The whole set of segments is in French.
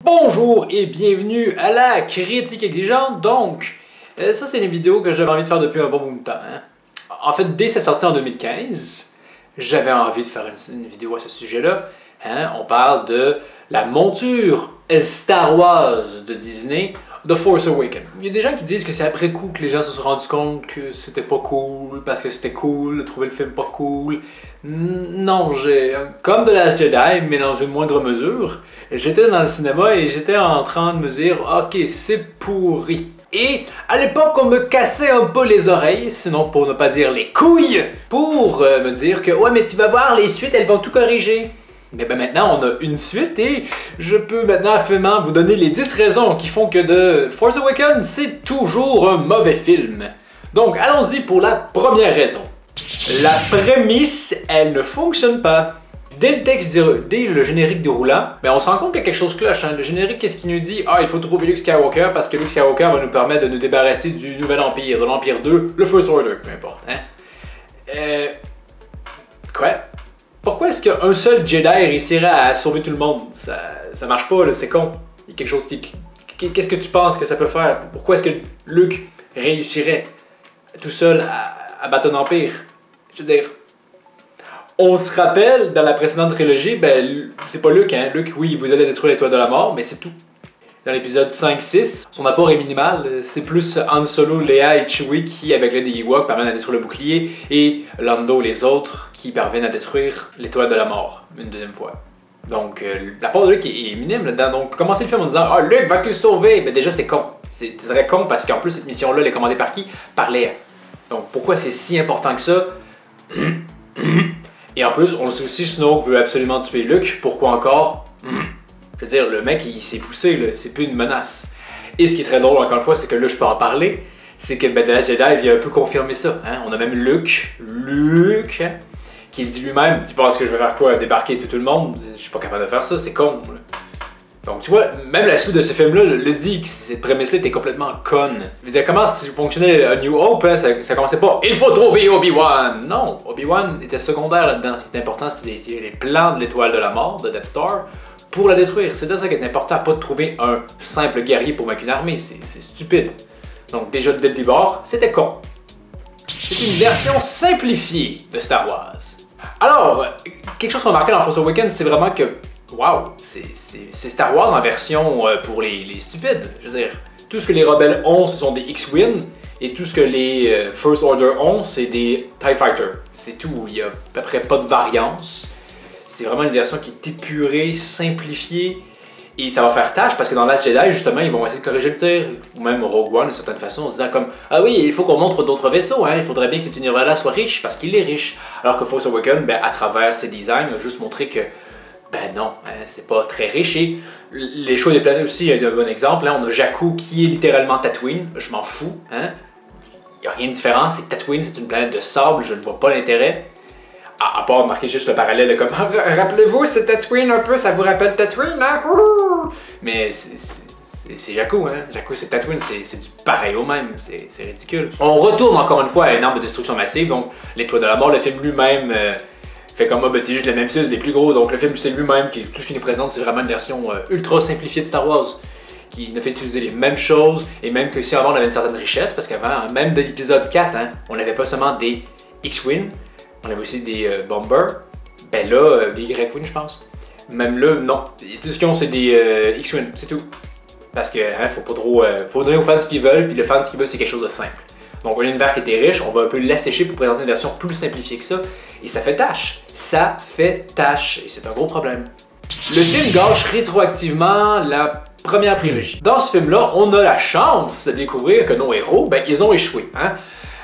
Bonjour et bienvenue à la critique exigeante. Donc, ça c'est une vidéo que j'avais envie de faire depuis un bon bout de temps. Hein. En fait, dès sa sortie en 2015, j'avais envie de faire une vidéo à ce sujet-là. Hein. On parle de la monture Star Wars de Disney, The Force Awakens. Il y a des gens qui disent que c'est après coup que les gens se sont rendus compte que c'était pas cool, parce que c'était cool de trouver le film pas cool. Non, comme The Last Jedi, mais dans une moindre mesure, j'étais dans le cinéma et j'étais en train de me dire « Ok, c'est pourri ». Et à l'époque, on me cassait un peu les oreilles, sinon pour ne pas dire les couilles, pour me dire que « Ouais, mais tu vas voir, les suites, elles vont tout corriger ». Mais ben maintenant, on a une suite et je peux maintenant affirmement vous donner les 10 raisons qui font que The Force Awakens, c'est toujours un mauvais film. Donc, allons-y pour la première raison. La prémisse, elle ne fonctionne pas. Dès le générique déroulant, ben on se rend compte qu'il y a quelque chose cloche. Hein. Le générique, qu'est-ce qu'il nous dit? Ah, il faut trouver Luke Skywalker parce que Luke Skywalker va nous permettre de nous débarrasser du Nouvel Empire, de l'Empire 2, le First Order, peu importe. Hein? Quoi? Pourquoi est-ce qu'un seul Jedi réussirait à sauver tout le monde? Ça marche pas, c'est con. Il y a quelque chose qui... Qu'est-ce que tu penses que ça peut faire? Pourquoi est-ce que Luke réussirait tout seul à battre un empire? Je veux dire... On se rappelle, dans la précédente trilogie, ben, c'est pas Luke, hein. Luke, oui, il vous aide à détruire l'étoile de la mort, mais c'est tout. Dans l'épisode 5-6, son apport est minimal. C'est plus Han Solo, Leia et Chewie qui, avec l'aide des Ewoks, parviennent à détruire le bouclier, et Lando et les autres qui parviennent à détruire l'étoile de la mort, une deuxième fois. Donc, l'apport de Luke est minime là-dedans. Donc, commencer le film en disant « Ah, Luke va te sauver! » Ben déjà, c'est con. C'est très con parce qu'en plus, cette mission-là, elle est commandée par qui? Par Leia. Donc, pourquoi c'est si important que ça? Et en plus, on le sait aussi, Snoke veut absolument tuer Luke. Pourquoi encore? Je veux dire, le mec, il s'est poussé, c'est plus une menace. Et ce qui est très drôle, encore une fois, c'est que là, je peux en parler, c'est que The Last Jedi vient un peu confirmer ça. Hein? On a même Luke, hein, qui dit lui-même, tu penses que je vais faire quoi? Débarquer tout le monde? Je suis pas capable de faire ça, c'est con. Là. Donc tu vois, même la suite de ce film-là le dit que cette prémisse-là était complètement conne. Je veux dire, comment fonctionnait A New Hope, hein? Ça commençait pas « Il faut trouver Obi-Wan ». Non, Obi-Wan était secondaire là-dedans. Ce qui était important, c'était les plans de l'étoile de la mort, de Death Star, pour la détruire. C'était ça qui était important, pas de trouver un simple guerrier pour vaincre une armée. C'est stupide. Donc déjà dès le départ, c'était con. C'est une version simplifiée de Star Wars. Alors, quelque chose qu'on a remarqué dans Force Awakens, c'est vraiment que wow, c'est Star Wars en version pour les stupides. Je veux dire, tout ce que les rebelles ont, ce sont des X-Wing, et tout ce que les First Order ont, c'est des TIE Fighters. C'est tout, il n'y a à peu près pas de variance. C'est vraiment une version qui est épurée, simplifiée, et ça va faire tâche parce que dans Last Jedi, justement, ils vont essayer de corriger le tir, ou même Rogue One, d'une certaine façon, en se disant comme « Ah oui, il faut qu'on montre d'autres vaisseaux, hein? Il faudrait bien que cet univers-là soit riche parce qu'il est riche. » Alors que Force Awakens, ben, à travers ses designs, a juste montré que ben non, hein, c'est pas très riche. Et les choix des planètes aussi, il y a un bon exemple. Hein, on a Jakku qui est littéralement Tatooine. Je m'en fous. Hein. Il n'y a rien de différent. C'est Tatooine, c'est une planète de sable. Je ne vois pas l'intérêt. À part marquer juste le parallèle de comme rappelez-vous, c'est Tatooine un peu, ça vous rappelle Tatooine, hein? Mais c'est Jakku, hein. Jakku, c'est Tatooine, c'est du pareil au même. C'est ridicule. On retourne encore une fois à une arme de destruction massive. Donc, l'étoile de la mort, le film lui-même. Fait comme moi, ben, c'est juste la même chose, mais plus gros. Donc le film, c'est lui-même, tout ce qui nous présente, c'est vraiment une version ultra simplifiée de Star Wars, qui ne fait utiliser les mêmes choses, et même que si avant on avait une certaine richesse, parce qu'avant, même de l'épisode 4, hein, on n'avait pas seulement des X-Wing, on avait aussi des Bombers, ben là, des Y-Wing, je pense. Même là, non. Tout ce qu'ils ont, c'est des X-Wing, c'est tout. Parce que, hein, faut pas trop. Faut donner aux fans ce qu'ils veulent, puis le fan ce qu'il veut, c'est quelque chose de simple. Donc un univers qui était riche, on va un peu l'assécher pour présenter une version plus simplifiée que ça. Et ça fait tâche. Ça fait tâche. Et c'est un gros problème. Le film gâche rétroactivement la première trilogie. Dans ce film-là, on a la chance de découvrir que nos héros, ben, ils ont échoué. Hein?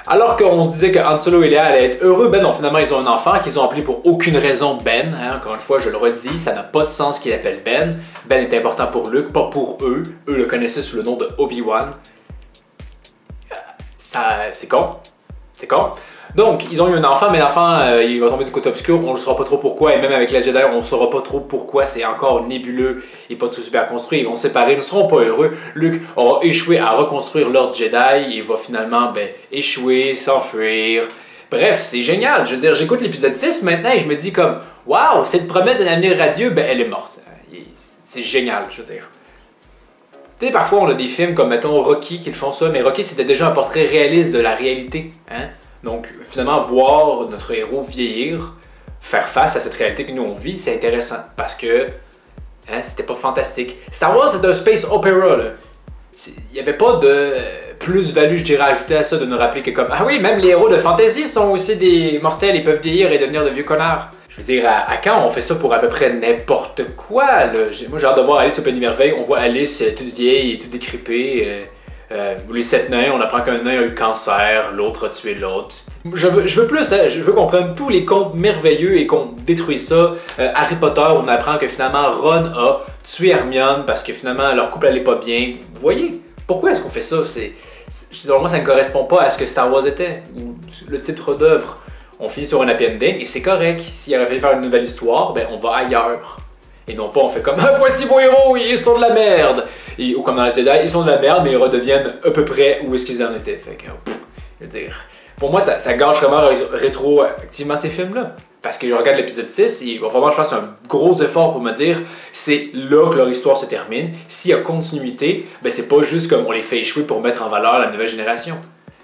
Alors qu'on se disait que Han Solo et Leia allaient être heureux, ben non, finalement ils ont un enfant qu'ils ont appelé pour aucune raison Ben. Hein? Encore une fois, je le redis, ça n'a pas de sens qu'ils l'appellent Ben. Ben est important pour Luke, pas pour eux. Eux le connaissaient sous le nom de Obi-Wan. C'est con. C'est con. Donc, ils ont eu un enfant, mais l'enfant, il va tomber du côté obscur, on ne saura pas trop pourquoi, et même avec la Jedi, on ne saura pas trop pourquoi, c'est encore nébuleux et pas tout super construit, ils vont se séparer, ils ne seront pas heureux. Luke aura échoué à reconstruire l'ordre Jedi, et va finalement échouer, s'enfuir. Bref, c'est génial, je veux dire, j'écoute l'épisode 6 maintenant et je me dis comme, waouh, cette promesse d'un avenir radieux, ben elle est morte. C'est génial, je veux dire. Tu sais, parfois on a des films comme, mettons, Rocky qui le font ça, mais Rocky c'était déjà un portrait réaliste de la réalité. Hein? Donc, finalement, voir notre héros vieillir, faire face à cette réalité que nous on vit, c'est intéressant parce que hein, c'était pas fantastique. Star Wars, c'est un space opera, là. Il n'y avait pas de plus-value, je dirais, ajouter à ça, de nous rappeler que comme ah oui, même les héros de fantasy sont aussi des mortels et peuvent vieillir et devenir de vieux connards. Je veux dire, à quand on fait ça pour à peu près n'importe quoi, là? Moi, j'ai hâte de voir Alice au Pays des Merveilles. On voit Alice toute vieille et toute décrépée. Les 7 nains, on apprend qu'un nain a eu le cancer, l'autre a tué l'autre. Je veux plus, hein, je veux qu'on prenne tous les contes merveilleux et qu'on détruise ça. Harry Potter, on apprend que finalement Ron a tué Hermione parce que finalement leur couple allait pas bien. Vous voyez, pourquoi est-ce qu'on fait ça? Selon moi, ça ne correspond pas à ce que Star Wars était, ou le titre d'œuvre. On finit sur un happy ending et c'est correct. S'il aurait fallu faire une nouvelle histoire, ben on va ailleurs. Et non pas on fait comme ah, voici vos héros, ils sont de la merde. Ou comme dans les Jedi, ils sont de la merde, mais ils redeviennent à peu près où est-ce qu'ils en étaient. Fait que, je veux dire, pour moi, ça gâche vraiment rétroactivement ces films-là. Parce que je regarde l'épisode 6, il va vraiment que je fasse un gros effort pour me dire c'est là que leur histoire se termine. S'il y a continuité, ben c'est pas juste comme on les fait échouer pour mettre en valeur la nouvelle génération.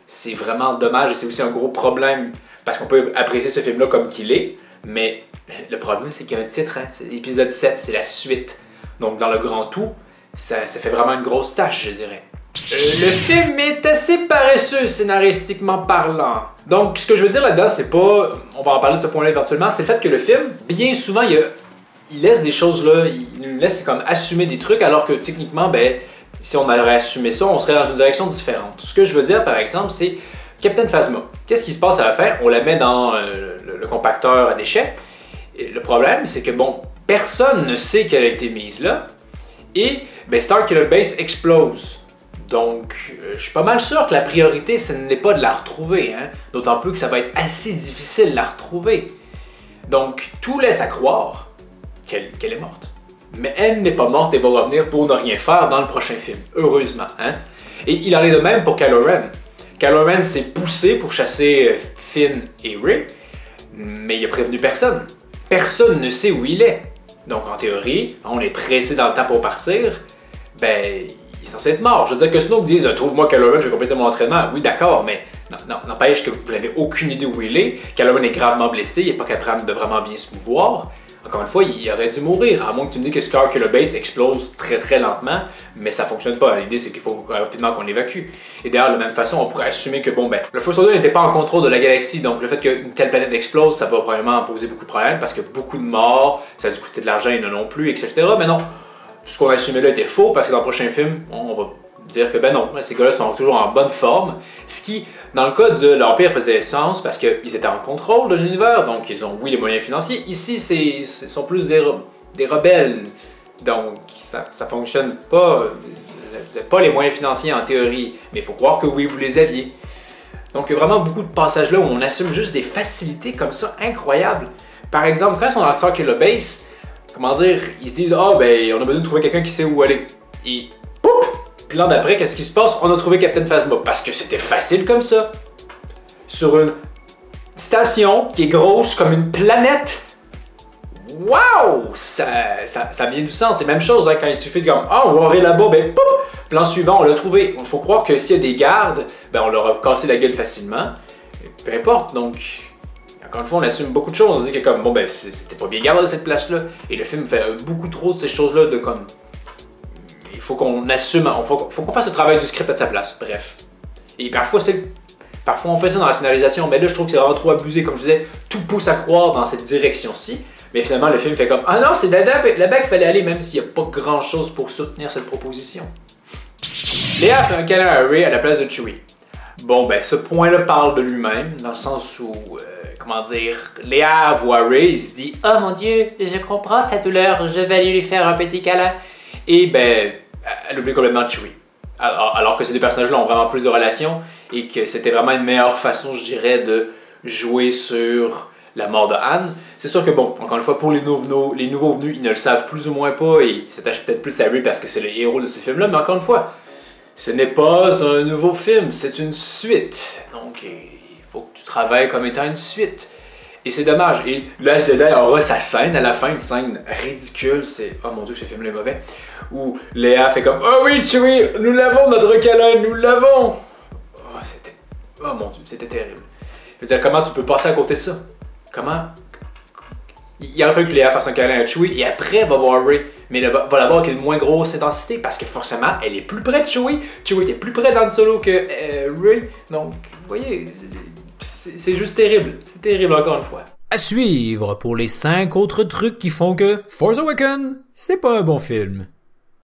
C'est vraiment dommage et c'est aussi un gros problème parce qu'on peut apprécier ce film-là comme qu'il est, mais le problème c'est qu'il y a un titre, hein, c'est l'épisode 7, c'est la suite. Donc dans le grand tout, ça fait vraiment une grosse tâche, je dirais. Le film est assez paresseux scénaristiquement parlant. Donc, ce que je veux dire là-dedans, c'est pas... On va en parler de ce point-là éventuellement, c'est le fait que le film, bien souvent, il laisse des choses là, il nous laisse comme assumer des trucs, alors que techniquement, ben, si on aurait assumé ça, on serait dans une direction différente. Ce que je veux dire, par exemple, c'est Captain Phasma. Qu'est-ce qui se passe à la fin? On la met dans le compacteur à déchets. Et le problème, c'est que, bon, personne ne sait qu'elle a été mise là. Et ben, Starkiller Base explose. Donc, je suis pas mal sûr que la priorité, ce n'est pas de la retrouver. Hein? D'autant plus que ça va être assez difficile de la retrouver. Donc, tout laisse à croire qu'elle est morte. Mais elle n'est pas morte et va revenir pour ne rien faire dans le prochain film. Heureusement. Hein? Et il en est de même pour Kylo Ren. Kylo Ren s'est poussé pour chasser Finn et Rey, mais il a prévenu personne. Personne ne sait où il est. Donc, en théorie, on est pressé dans le temps pour partir, ben, il est censé être mort. Je veux dire que Snoke dise « Trouve-moi Kylo Ren, je vais compléter mon entraînement. » Oui, d'accord, mais n'empêche que vous n'avez aucune idée où il est. Kylo Ren est gravement blessé, il n'est pas capable de vraiment bien se mouvoir. Encore une fois, il aurait dû mourir, à moins que tu me dises que Starkiller Base explose très très lentement, mais ça fonctionne pas. L'idée, c'est qu'il faut rapidement qu'on l'évacue. Et d'ailleurs, de la même façon, on pourrait assumer que, bon, ben, le First Order n'était pas en contrôle de la galaxie, donc le fait qu'une telle planète explose, ça va probablement poser beaucoup de problèmes, parce que beaucoup de morts, ça a dû coûter de l'argent, ils n'en ont plus, etc. Mais non, ce qu'on a assumé là était faux, parce que dans le prochain film, on va dire que ben non, ces gars-là sont toujours en bonne forme, ce qui, dans le cas de l'Empire, faisait sens parce qu'ils étaient en contrôle de l'univers, donc ils ont, oui, les moyens financiers. Ici, ce sont plus des rebelles, donc ça fonctionne pas. Vous n'avez pas les moyens financiers en théorie, mais il faut croire que oui, vous les aviez. Donc il y a vraiment beaucoup de passages là où on assume juste des facilités comme ça incroyables. Par exemple, quand ils sont dans Starkiller Base, comment dire, ils se disent « Ah, ben, on a besoin de trouver quelqu'un qui sait où aller. » Et poup! Puis l'an d'après, qu'est-ce qui se passe? On a trouvé Captain Phasma, parce que c'était facile comme ça. Sur une station qui est grosse comme une planète. Waouh! Ça a bien du sens. C'est la même chose hein, quand il suffit de comme « Ah, on va aller là-bas, ben poup! » Plan suivant, on l'a trouvé. Il faut croire que s'il y a des gardes, ben on leur a cassé la gueule facilement. Peu importe, donc... Encore une fois, on assume beaucoup de choses. On se dit que comme, bon ben, c'était pas bien gardé cette place-là. Et le film fait beaucoup trop de ces choses-là de comme... Il faut qu'on assume, faut qu'on fasse le travail du script à sa place, bref. Et parfois on fait ça dans la scénarisation, mais là je trouve que c'est vraiment trop abusé, comme je disais, tout pousse à croire dans cette direction-ci, mais finalement le film fait comme « Ah non, c'est là-bas qu'il fallait aller, même s'il n'y a pas grand-chose pour soutenir cette proposition. » Léa fait un câlin à Rey à la place de Chewie. Bon ben, ce point-là parle de lui-même, dans le sens où, comment dire, Léa voit Rey, il se dit « Oh mon Dieu, je comprends sa douleur, je vais aller lui faire un petit câlin. » Et ben... elle oublie complètement Chewie. Alors que ces deux personnages-là ont vraiment plus de relations et que c'était vraiment une meilleure façon, je dirais, de jouer sur la mort de Han. C'est sûr que, bon, encore une fois, pour les nouveaux venus, ils ne le savent plus ou moins pas et ils s'attachent peut-être plus à lui parce que c'est le héros de ce film-là, mais encore une fois, ce n'est pas un nouveau film, c'est une suite. Donc, il faut que tu travailles comme étant une suite. Et c'est dommage. Et Last Jedi aura sa scène à la fin, une scène ridicule. C'est, oh mon dieu, ce film est mauvais. Où Léa fait comme, oh oui, Chewie, nous l'avons, notre câlin, nous l'avons. Oh mon dieu, c'était terrible. Je veux dire, comment tu peux passer à côté de ça? Comment? Il aurait fallu que Léa fasse un câlin à Chewie et après va voir Rey. Mais elle va l'avoir avec une moins grosse intensité parce que forcément, elle est plus près de Chewie. Chewie était plus près dans le Solo que Rey. Donc, vous voyez, c'est juste terrible. C'est terrible encore une fois. À suivre pour les 5 autres trucs qui font que Force Awakens, c'est pas un bon film.